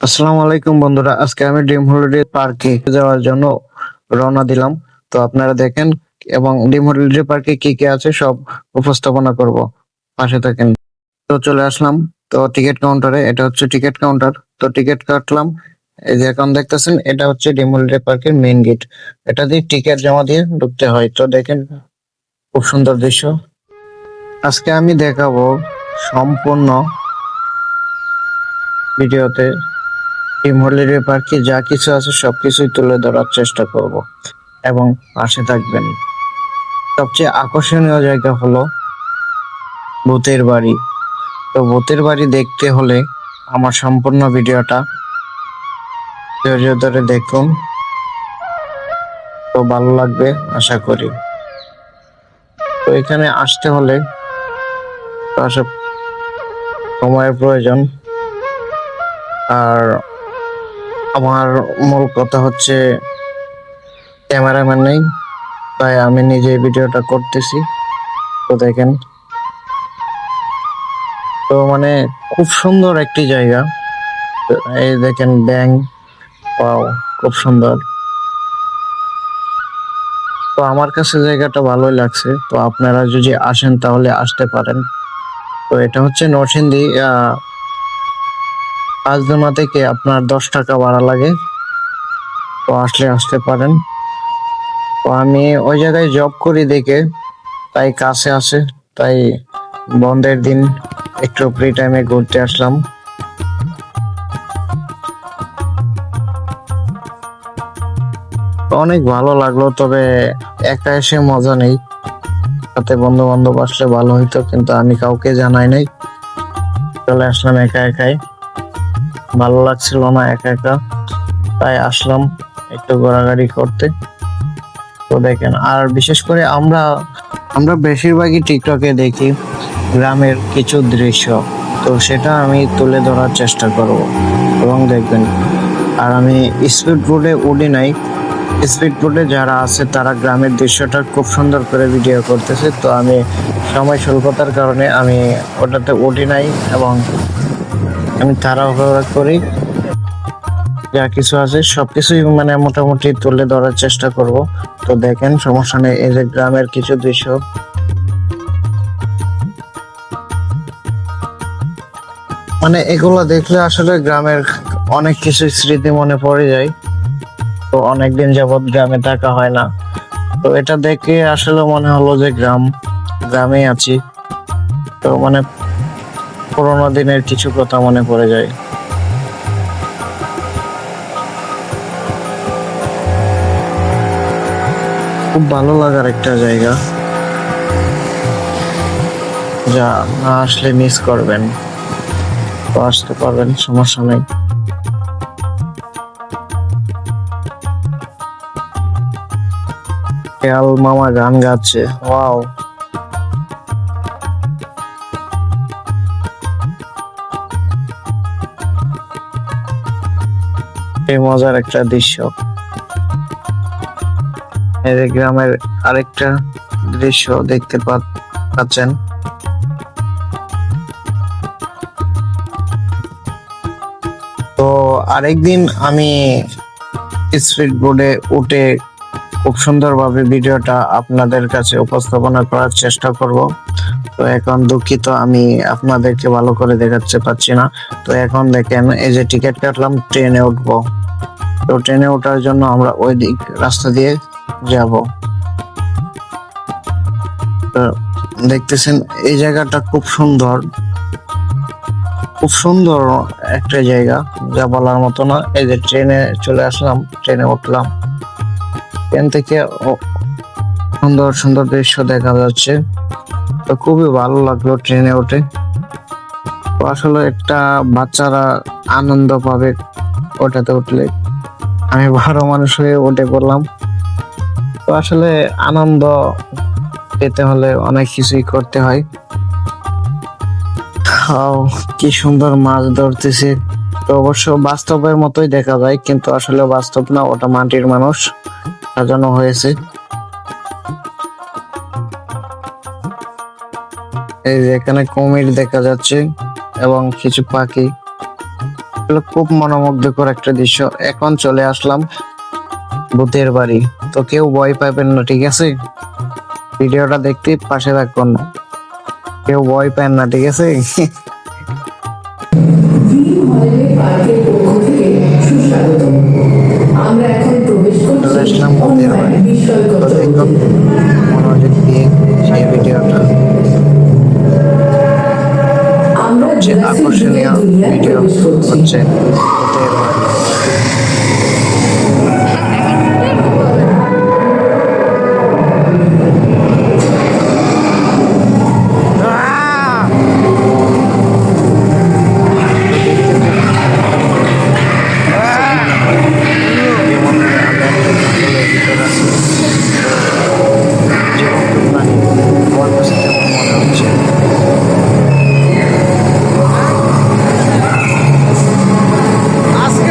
আসসালামু আলাইকুম বন্ধুরা, আজকে আমি ড্রিম হলিডে পার্কে যাওয়ার জন্য রওনা দিলাম। তো আপনারা দেখেন এবং ড্রিম হলিডে পার্কে কি কি আছে সব উপস্থাপনা করব, পাশে থাকেন। তো চলে আসলাম। তো টিকিট কাউন্টারে, এটা হচ্ছে টিকিট কাউন্টার। তো টিকিট কাটলাম। এই যে এখন দেখতেছেন, এটা হচ্ছে ড্রিম হলিডে পার্কের মেইন গেট। এটা দিয়ে টিকিট জমা দিয়ে ঢুকতে হয়। তো দেখেন, খুব সুন্দর দৃশ্য। আজকে আমি দেখাবো সম্পূর্ণ ভিডিওতে ড্রিম হলিডে পার্কে যা কিছু আছে সবকিছুই তুলে ধরার চেষ্টা করব এবং পাশে থাকবেন। সবচেয়ে আকর্ষণীয় জায়গা হলো ভূতের বাড়ি। তো ভূতের বাড়ি দেখতে হলে আমার সম্পূর্ণ ভিডিওটা ধৈর্য ধরে দেখুন, তো ভালো লাগবে আশা করি। তো এখানে আসতে হলে তো সময়ের প্রয়োজন। আর আমার মূল কথা হচ্ছে ক্যামেরাম্যান নেই, তাই আমি নিজে ভিডিওটা করতেছি। তো দেখেন, তো মানে খুব সুন্দর একটি জায়গা। তো এই দেখেন ব্যাঙ, ওয়াও, খুব সুন্দর। তো আমার কাছে জায়গাটা ভালোই লাগছে। তো আপনারা যদি আসেন তাহলে আসতে পারেন। তো এটা হচ্ছে নরসিংদী, পাঁচদোনা থেকে আপনার 10 টাকা ভাড়া লাগে। তো আসলে আসতে পারেন। তো আমি ওই জায়গায় জব করি দেখে তাই কাছে আসে, তাই বন্ধের দিন একটু ফ্রি টাইমে ঘুরতে আসলাম। অনেক ভালো লাগলো, তবে একা এসে মজা নেই, সাথে বন্ধু বান্ধব আসলে ভালো হইতো, কিন্তু আমি কাউকে জানাই নাই, চলে আসলাম একা একাই। ভালো লাগছিল না একা একা, তাই আসলাম একটু ঘোরাঘুরি করতে। তো দেখেন, আর বিশেষ করে আমরা আমরা বেশিরভাগই টিকটকে দেখি গ্রামের কিছু দৃশ্য। তো সেটা আমি তুলে ধরার চেষ্টা করব এবং দেখবেন। আর আমি স্পিড বোটে উঠি নাই। স্পিড বোটে যারা আছে তারা গ্রামের দৃশ্যটা খুব সুন্দর করে ভিডিও করতেছে। তো আমি সময় স্বল্পতার কারণে আমি ওটাতে উঠি নাই এবং আমি তাড়াহুড়া করি। যা কিছু আছে সবকিছুই মানে মোটামুটি তুলে ধরার চেষ্টা করব। তো দেখেন, সমস্যা নেই। এই যে গ্রামের কিছু দৃশ্য, মানে এগুলো দেখলে আসলে গ্রামের অনেক কিছু স্মৃতি মনে পড়ে যায়। তো অনেকদিন যাবৎ গ্রামে থাকা হয় না, তো এটা দেখে আসলে মনে হলো যে গ্রামে আছি। তো মানে পুরোনো দিনের কিছু কথা মনে পড়ে যায়। খুব ভালো লাগার একটা জায়গা, যা না আসলে মিস করবেন। তো আসতে পারবেন, সমস্যা নেই। খেয়াল মামা গান গাচ্ছে, ওয়াও। এই মজার একটা দৃশ্য। এই যে গ্রামের আরেকটা দৃশ্য দেখতে পাচ্ছেন। তো আরেকদিন আমি স্পিড বোর্ডে উঠে খুব সুন্দরভাবে ভিডিওটা আপনাদের কাছে উপস্থাপনা করার চেষ্টা করব। তো এখন দুঃখিত, আমি আপনাদেরকে ভালো করে দেখাতে পাচ্ছি না। তো এখন দেখেন, এই যে টিকিট কাটলাম, ট্রেনে উঠবো। তো ট্রেনে ওঠার জন্য আমরা ওই দিক রাস্তা দিয়ে যাব। তো দেখতেছেন, এই জায়গাটা খুব সুন্দর, খুব সুন্দর একটা জায়গা, যা বলার মতো না। এই যে ট্রেনে চলে আসলাম, ট্রেনে উঠলাম। ট্রেন থেকে সুন্দর সুন্দর দৃশ্য দেখা যাচ্ছে। তো খুবই ভালো লাগলো ট্রেনে উঠে। তো আসলে একটা বাচ্চারা আনন্দ পাবে ওটাতে উঠলে। আমি বড় মানুষ হয়ে উঠে পড়লাম। তো আসলে আনন্দ পেতে হলে অনেক কিছুই করতে হয়। কি সুন্দর মাছ ধরতেছে। তো অবশ্য বাস্তবের মতোই দেখা যায়, কিন্তু আসলে বাস্তব না, ওটা মাটির মানুষ সাজানো হয়েছে। এই যে এখানে কুমির দেখা যাচ্ছে এবং কিছু পাখি। হলো খুব মনোমুগ্ধকর একটা দৃশ্য। এখন চলে আসলাম ভূতের বাড়ি। তো কেউ ভয় পাবেন না, ঠিক আছে? ভিডিওটা দেখতে পাশে থাকুন, কেউ ভয় পান না, ঠিক আছে? পার্কের পক্ষ থেকে সুস্বাগতম। আমরা এখন প্রবেশ চলে করছি আসলাম ভূতের অন্য এক বাড়ি। বিস্ময়কর তো দেখুন জগতে। মনোযোগ দিয়ে সেই ভিডিওটা আমরা হচ্ছে জুরাসিক আকর্ষণীয় যুগের দুনিয়ায় ভিডিও প্রবেশ করছি। হচ্ছে ভূতের বাড়ি। আজকে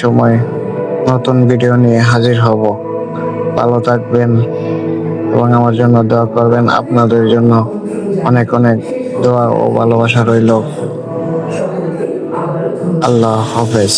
সময় নতুন ভিডিও নিয়ে হাজির হব। ভালো থাকবেন এবং আমার জন্য দোয়া করবেন। আপনাদের জন্য অনেক অনেক দোয়া ও ভালোবাসা রইল। সকলকে আবারও ধন্যবাদ। আল্লাহ হাফেজ।